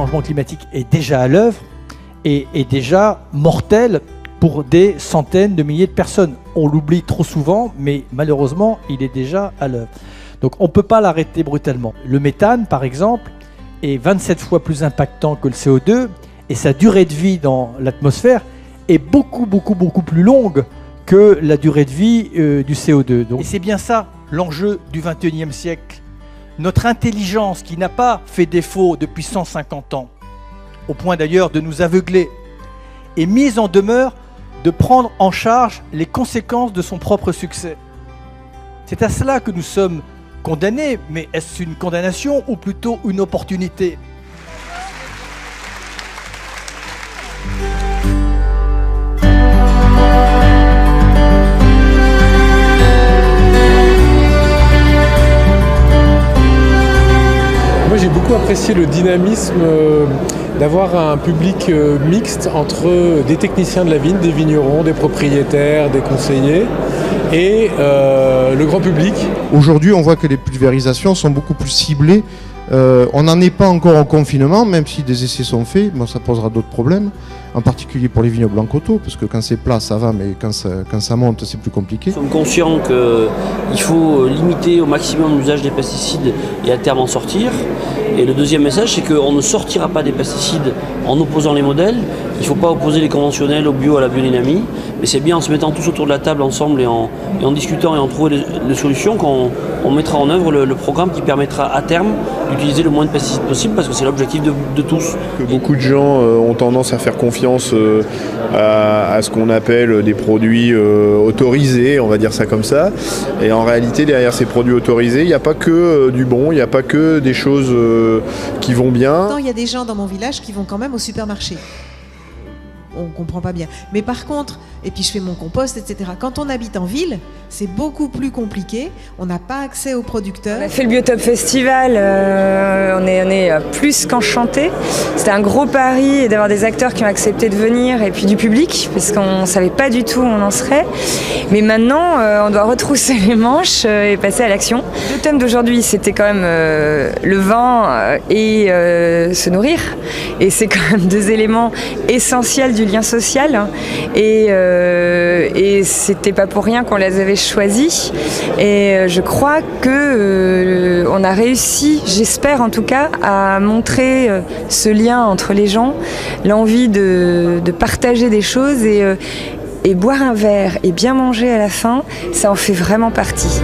changement climatique est déjà à l'œuvre et est déjà mortel pour des centaines de milliers de personnes. On l'oublie trop souvent, mais malheureusement, il est déjà à l'œuvre. Donc on ne peut pas l'arrêter brutalement. Le méthane, par exemple, est 27 fois plus impactant que le CO2 et sa durée de vie dans l'atmosphère est beaucoup plus longue que la durée de vie du CO2. Donc, et c'est bien ça l'enjeu du XXIe siècle. Notre intelligence qui n'a pas fait défaut depuis 150 ans, au point d'ailleurs de nous aveugler, est mise en demeure de prendre en charge les conséquences de son propre succès. C'est à cela que nous sommes condamnés, mais est-ce une condamnation ou plutôt une opportunité ? Moi j'ai beaucoup apprécié le dynamisme d'avoir un public mixte entre des techniciens de la vigne, des vignerons, des propriétaires, des conseillers et le grand public. Aujourd'hui, on voit que les pulvérisations sont beaucoup plus ciblées. On n'en est pas encore en confinement, même si des essais sont faits. Bon, ça posera d'autres problèmes, en particulier pour les vignes blancs coteaux, parce que quand c'est plat, ça va, mais quand ça monte, c'est plus compliqué. Nous sommes conscients qu'il faut limiter au maximum l'usage des pesticides et à terme en sortir. Et le deuxième message, c'est qu'on ne sortira pas des pesticides en opposant les modèles. Il ne faut pas opposer les conventionnels au bio, à la biodynamie. Mais c'est bien en se mettant tous autour de la table ensemble et en discutant et en trouvant les solutions qu'on mettra en œuvre le programme qui permettra à terme d'utiliser le moins de pesticides possible, parce que c'est l'objectif de tous. Beaucoup de gens ont tendance à faire confiance à ce qu'on appelle des produits autorisés, on va dire ça comme ça. Et en réalité, derrière ces produits autorisés, il n'y a pas que du bon, il n'y a pas que des choses qui vont bien. Il y a des gens dans mon village qui vont quand même au supermarché. On ne comprend pas bien. Mais par contre, et puis je fais mon compost, etc. Quand on habite en ville, c'est beaucoup plus compliqué. On n'a pas accès aux producteurs. On a fait le Biotop Festival, on est plus qu'enchantés. C'était un gros pari d'avoir des acteurs qui ont accepté de venir et puis du public, parce qu'on ne savait pas du tout où on en serait. Mais maintenant, on doit retrousser les manches et passer à l'action. Le thème d'aujourd'hui, c'était quand même le vin et se nourrir. Et c'est quand même deux éléments essentiels du lien social. Et c'était pas pour rien qu'on les avait choisis. Et je crois que on a réussi, j'espère en tout cas, à montrer ce lien entre les gens, l'envie de partager des choses et boire un verre et bien manger à la fin, ça en fait vraiment partie.